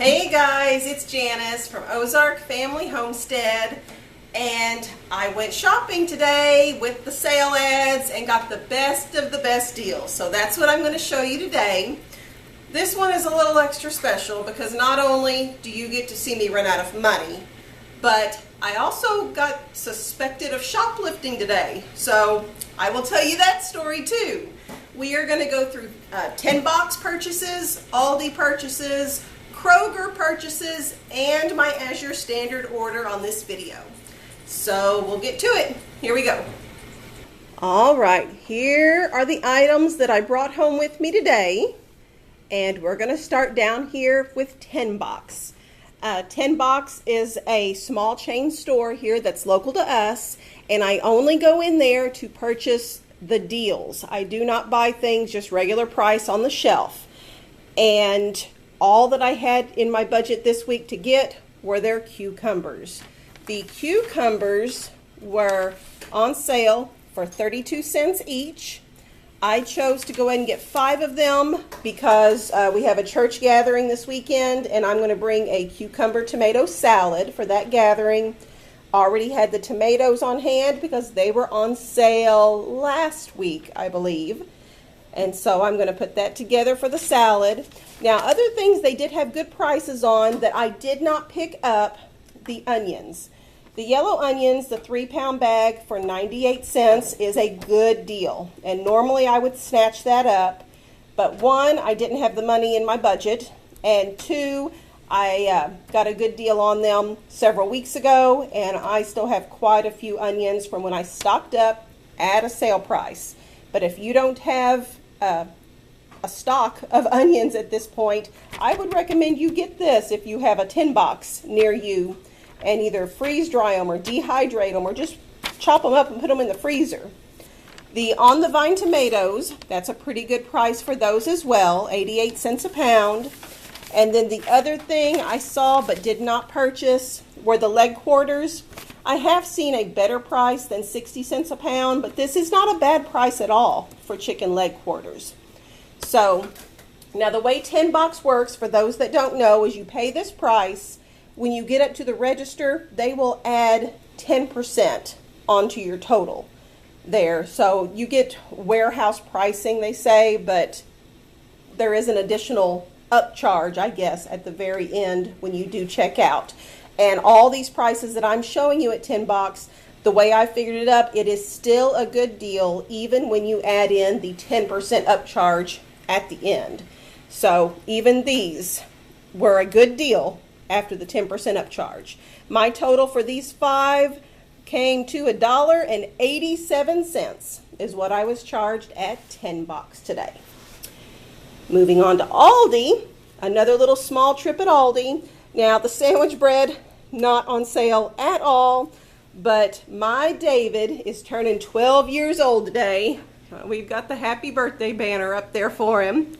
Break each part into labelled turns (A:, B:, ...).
A: Hey guys, it's Janice from Ozark Family Homestead, and I went shopping today with the sale ads and got the best of the best deals. So that's what I'm going to show you today. This one is a little extra special because not only do you get to see me run out of money, but I also got suspected of shoplifting today. So I will tell you that story too. We are going to go through 10 box purchases, Aldi purchases, Kroger purchases, and my Azure Standard order on this video. So we'll get to it. Here we go. All right, here are the items that I brought home with me today. And we're going to start down here with 10 box. 10 box is a small chain store here that's local to us. And I only go in there to purchase the deals. I do not buy things just regular price on the shelf. And all that I had in my budget this week to get were their cucumbers. The cucumbers were on sale for 32 cents each. I chose to go ahead and get 5 of them because we have a church gathering this weekend, and I'm going to bring a cucumber tomato salad for that gathering. Already had the tomatoes on hand because they were on sale last week, I believe. And so I'm going to put that together for the salad. Now, other things they did have good prices on that I did not pick up, the onions. The yellow onions, the 3-pound bag for 98 cents is a good deal. And normally I would snatch that up. But 1, I didn't have the money in my budget. And 2, I got a good deal on them several weeks ago. And I still have quite a few onions from when I stocked up at a sale price. But if you don't have a stock of onions at this point, I would recommend you get this if you have a 10 box near you, and either freeze dry them or dehydrate them or just chop them up and put them in the freezer. The on the vine tomatoes, that's a pretty good price for those as well, 88 cents a pound. And then the other thing I saw but did not purchase were the leg quarters. I have seen a better price than 60 cents a pound, but this is not a bad price at all for chicken leg quarters. So, now the way 10 box works, for those that don't know, is you pay this price. When you get up to the register, they will add 10% onto your total there. So you get warehouse pricing, they say, but there is an additional upcharge, I guess, at the very end when you do check out. And all these prices that I'm showing you at 10 box, the way I figured it up, it is still a good deal even when you add in the 10% upcharge at the end. So even these were a good deal after the 10% upcharge. My total for these 5 came to $1.87 is what I was charged at 10 box today. Moving on to Aldi, another little small trip at Aldi. Now the sandwich bread, not on sale at all, but my David is turning 12 years old today. We've got the happy birthday banner up there for him.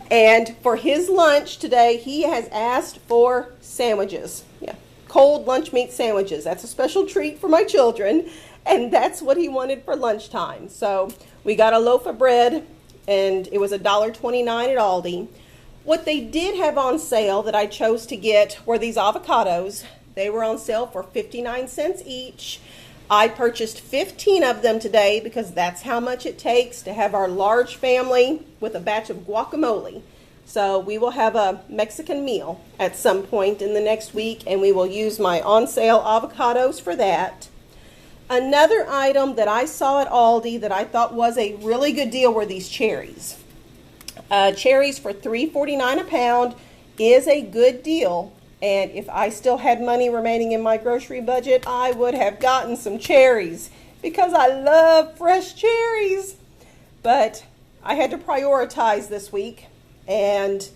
A: And for his lunch today, he has asked for sandwiches. Yeah, cold lunch meat sandwiches. That's a special treat for my children, and that's what he wanted for lunchtime. So we got a loaf of bread, and it was $1.29 at Aldi. What they did have on sale that I chose to get were these avocados. They were on sale for 59 cents each. I purchased 15 of them today because that's how much it takes to have our large family with a batch of guacamole. So we will have a Mexican meal at some point in the next week, and we will use my on sale avocados for that. Another item that I saw at Aldi that I thought was a really good deal were these cherries. Cherries for $3.49 a pound is a good deal. And if I still had money remaining in my grocery budget, I would have gotten some cherries because I love fresh cherries. But I had to prioritize this week, and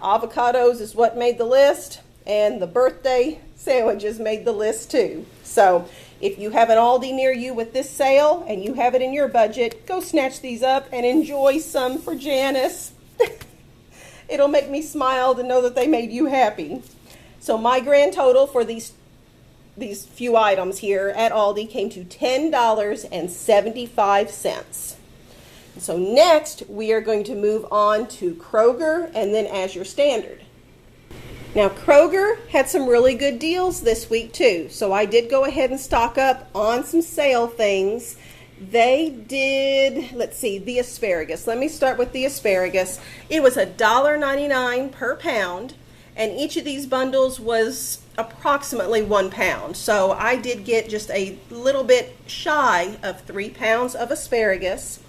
A: avocados is what made the list, and the birthday sandwiches made the list too. So if you have an Aldi near you with this sale and you have it in your budget, go snatch these up and enjoy some for Janice. It'll make me smile to know that they made you happy. So my grand total for these few items here at Aldi came to $10.75. So next we are going to move on to Kroger and then Azure Standard. Now, Kroger had some really good deals this week, too. So I did go ahead and stock up on some sale things. They did, let's see, the asparagus. Let me start with the asparagus. It was $1.99 per pound, and each of these bundles was approximately 1 pound. So I did get just a little bit shy of 3 pounds of asparagus.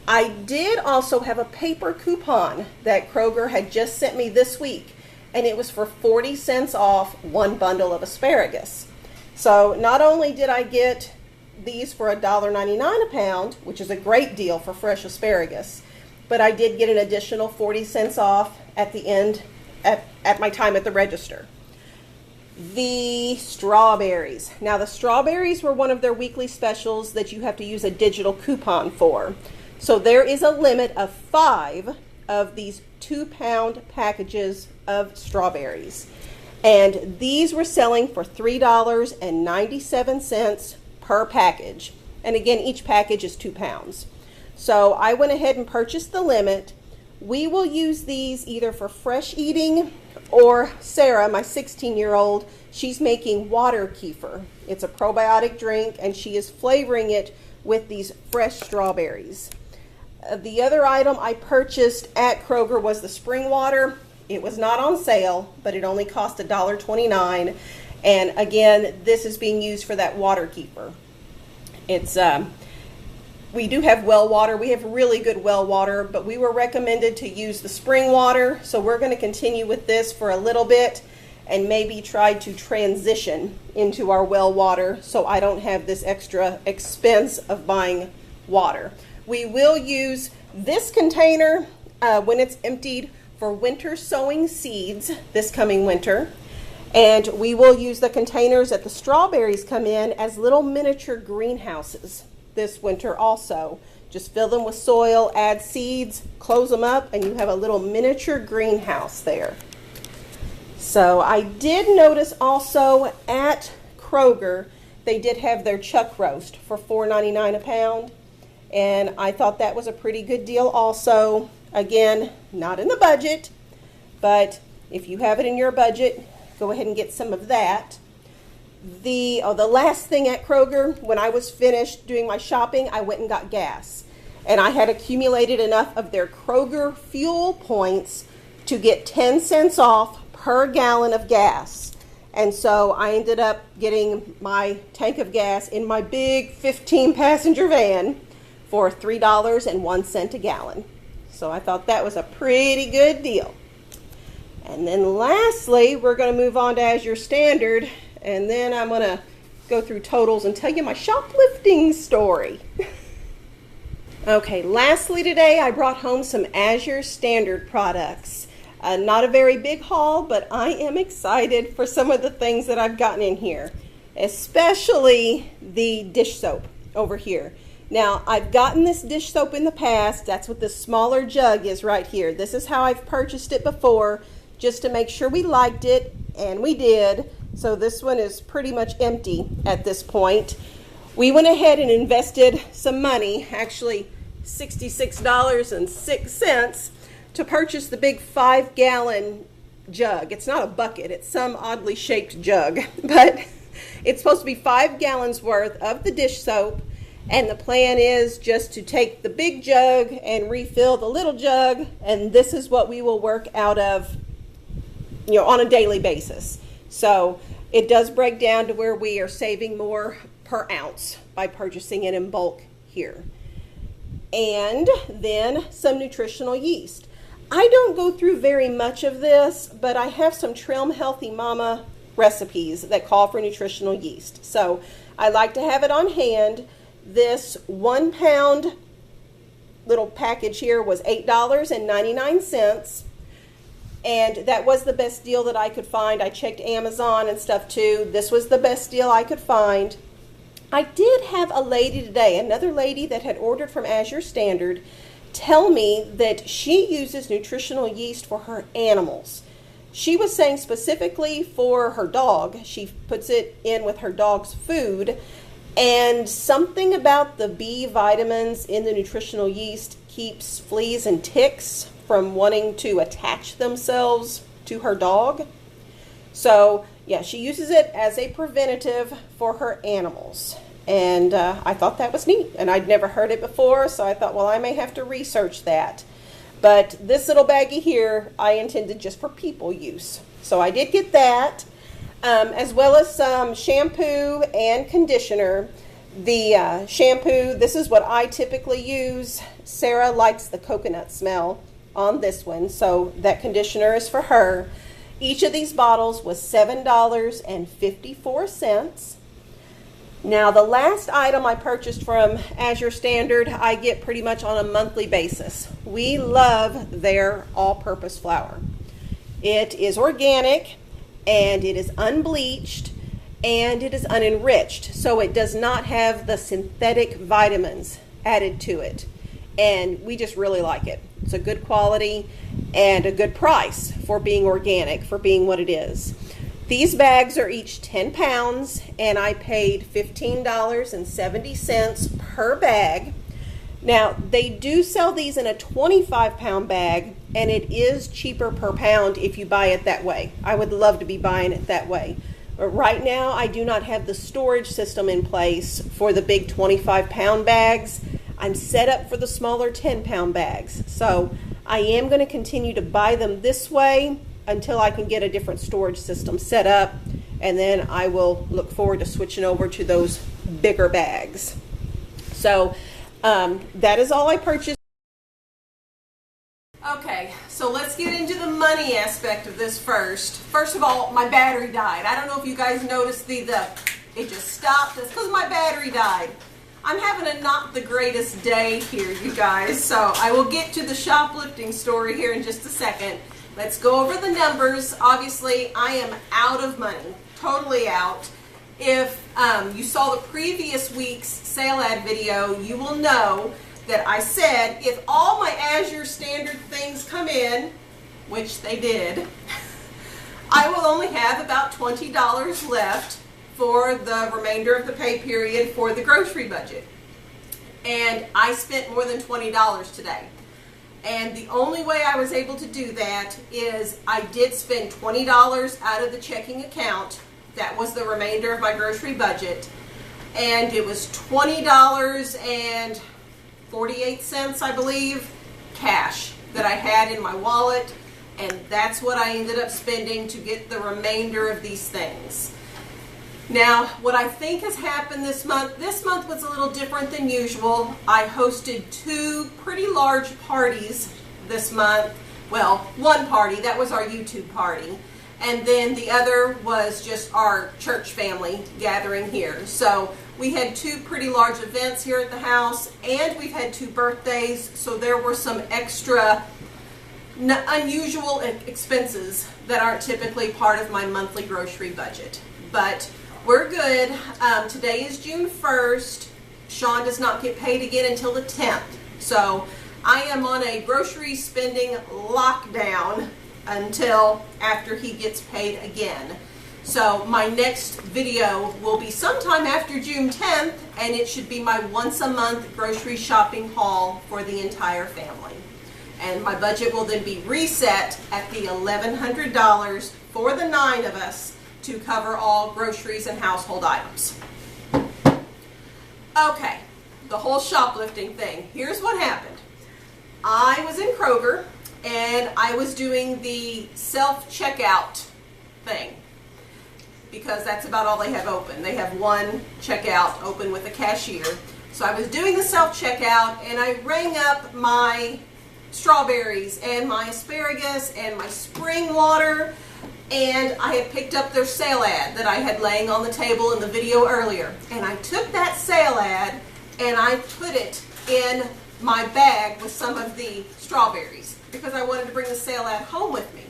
A: I did also have a paper coupon that Kroger had just sent me this week, and it was for 40 cents off 1 bundle of asparagus. So not only did I get these for $1.99 a pound, which is a great deal for fresh asparagus, but I did get an additional 40 cents off at the end at my time at the register. The strawberries. Now, the strawberries were one of their weekly specials that you have to use a digital coupon for. So there is a limit of 5 of these 2-pound packages of strawberries. And these were selling for $3.97 per package. And again, each package is 2 pounds. So I went ahead and purchased the limit. We will use these either for fresh eating, or Sarah, my 16-year-old, she's making water kefir. It's a probiotic drink, and she is flavoring it with these fresh strawberries. The other item I purchased at Kroger was the spring water. It was not on sale, but it only cost $1.29. And again, this is being used for that water kefir. It's we do have well water. We have really good well water, but we were recommended to use the spring water. So we're going to continue with this for a little bit and maybe try to transition into our well water so I don't have this extra expense of buying water. We will use this container when it's emptied for winter sowing seeds this coming winter. And we will use the containers that the strawberries come in as little miniature greenhouses this winter also. Just fill them with soil, add seeds, close them up, and you have a little miniature greenhouse there. So I did notice also at Kroger, they did have their chuck roast for $4.99 a pound. And I thought that was a pretty good deal also. Again, not in the budget, but if you have it in your budget, go ahead and get some of that. The last thing at Kroger, when I was finished doing my shopping, I went and got gas. And I had accumulated enough of their Kroger fuel points to get 10 cents off per gallon of gas. And so I ended up getting my tank of gas in my big 15-passenger van for $3.01 a gallon. So I thought that was a pretty good deal. And then lastly, we're going to move on to Azure Standard, and then I'm going to go through totals and tell you my shoplifting story. Okay, lastly today, I brought home some Azure Standard products. Not a very big haul, but I am excited for some of the things that I've gotten in here, especially the dish soap over here. Now, I've gotten this dish soap in the past. That's what this smaller jug is right here. This is how I've purchased it before, just to make sure we liked it, and we did. So this one is pretty much empty at this point. We went ahead and invested some money, actually $66.06, to purchase the big 5-gallon jug. It's not a bucket, it's some oddly shaped jug, but it's supposed to be 5 gallons worth of the dish soap. And the plan is just to take the big jug and refill the little jug, and this is what we will work out of, on a daily basis. So it does break down to where we are saving more per ounce by purchasing it in bulk here. And then some nutritional yeast. I don't go through very much of this, but I have some Trim Healthy Mama recipes that call for nutritional yeast. So I like to have it on hand. This 1 pound little package here was $8.99. And that was the best deal that I could find. I checked Amazon and stuff too. This was the best deal I could find. I did have a lady today, another lady that had ordered from Azure Standard, tell me that she uses nutritional yeast for her animals. She was saying specifically for her dog. She puts it in with her dog's food. And something about the B vitamins in the nutritional yeast keeps fleas and ticks from wanting to attach themselves to her dog. So yeah, she uses it as a preventative for her animals. And I thought that was neat. And I'd never heard it before, so I thought, well, I may have to research that. But this little baggie here, I intended just for people use. So I did get that, as well as some shampoo and conditioner. The shampoo, this is what I typically use. Sarah likes the coconut smell on this one, so that conditioner is for her. Each of these bottles was $7.54. Now, the last item I purchased from Azure Standard, I get pretty much on a monthly basis. We love their all-purpose flour. It is organic, and it is unbleached, and it is unenriched, so it does not have the synthetic vitamins added to it. And we just really like it. It's a good quality and a good price for being organic, for being what it is. These bags are each 10 pounds, and I paid $15.70 per bag. Now, they do sell these in a 25-pound bag, and it is cheaper per pound if you buy it that way. I would love to be buying it that way. But right now, I do not have the storage system in place for the big 25-pound bags. I'm set up for the smaller 10-pound bags. So I am going to continue to buy them this way until I can get a different storage system set up, and then I will look forward to switching over to those bigger bags. So that is all I purchased. Okay, so let's get into the money aspect of this first. First of all, my battery died. I don't know if you guys noticed it just stopped. It's because my battery died. I'm having a not the greatest day here, you guys, so I will get to the shoplifting story here in just a second. Let's go over the numbers. Obviously, I am out of money, totally out. If you saw the previous week's sale ad video, you will know that I said if all my Azure Standard things come in, which they did, I will only have about $20 left for the remainder of the pay period for the grocery budget. And I spent more than $20 today. And the only way I was able to do that is I did spend $20 out of the checking account. That was the remainder of my grocery budget. And it was $20.48, I believe, cash that I had in my wallet. And that's what I ended up spending to get the remainder of these things. Now, what I think has happened this month was a little different than usual. I hosted 2 pretty large parties this month. Well, one party, that was our YouTube party. And then the other was just our church family gathering here. So we had 2 pretty large events here at the house, and we've had 2 birthdays. So there were some extra unusual expenses that aren't typically part of my monthly grocery budget. But we're good. Today is June 1st. Shawn does not get paid again until the 10th. So I am on a grocery spending lockdown until after he gets paid again. So my next video will be sometime after June 10th, and it should be my once a month grocery shopping haul for the entire family. And my budget will then be reset at the $1,100 for the 9 of us to cover all groceries and household items. Okay, the whole shoplifting thing. Here's what happened. I was in Kroger, and I was doing the self-checkout thing because that's about all they have open. They have one checkout open with a cashier. So I was doing the self-checkout, and I rang up my strawberries and my asparagus and my spring water, and I had picked up their sale ad that I had laying on the table in the video earlier. And I took that sale ad and I put it in my bag with some of the strawberries because I wanted to bring the sale ad home with me.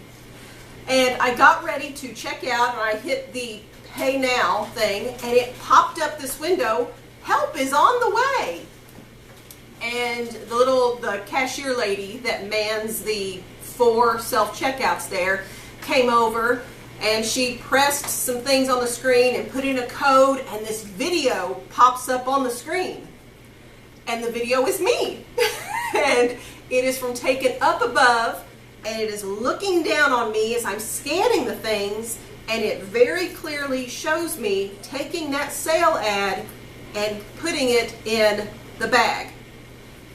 A: And I got ready to check out, and I hit the pay now thing, and it popped up this window, help is on the way. And the cashier lady that mans the 4 self-checkouts there came over, and she pressed some things on the screen and put in a code, and this video pops up on the screen. And the video is me. And it is from taken up above, and it is looking down on me as I'm scanning the things, and it very clearly shows me taking that sale ad and putting it in the bag.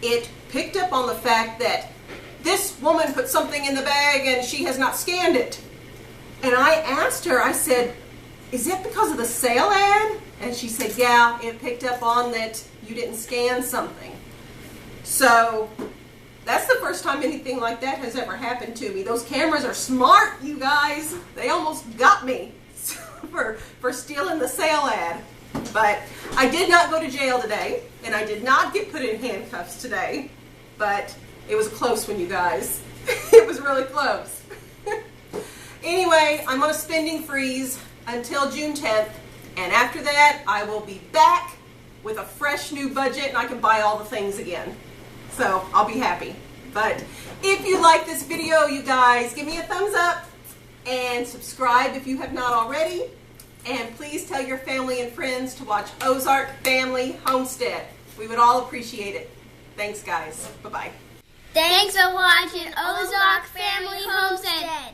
A: It picked up on the fact that this woman put something in the bag and she has not scanned it. And I asked her, I said, is it because of the sale ad? And she said, yeah, it picked up on that you didn't scan something. So that's the first time anything like that has ever happened to me. Those cameras are smart, you guys. They almost got me for stealing the sale ad. But I did not go to jail today, and I did not get put in handcuffs today. But it was a close one, you guys. It was really close. Anyway, I'm on a spending freeze until June 10th, and after that, I will be back with a fresh new budget, and I can buy all the things again. So I'll be happy. But if you like this video, you guys, give me a thumbs up and subscribe if you have not already. And please tell your family and friends to watch Ozark Family Homestead. We would all appreciate it. Thanks, guys. Bye-bye.
B: Thanks for watching Ozark Family Homestead.